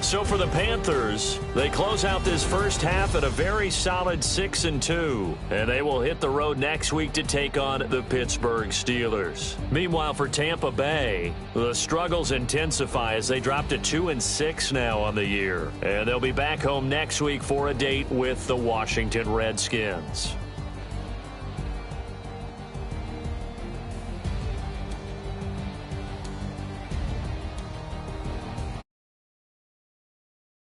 So for the Panthers, they close out this first half at a very solid 6-2, and they will hit the road next week to take on the Pittsburgh Steelers. Meanwhile, for Tampa Bay, the struggles intensify as they drop to 2-6 now on the year, and they'll be back home next week for a date with the Washington Redskins.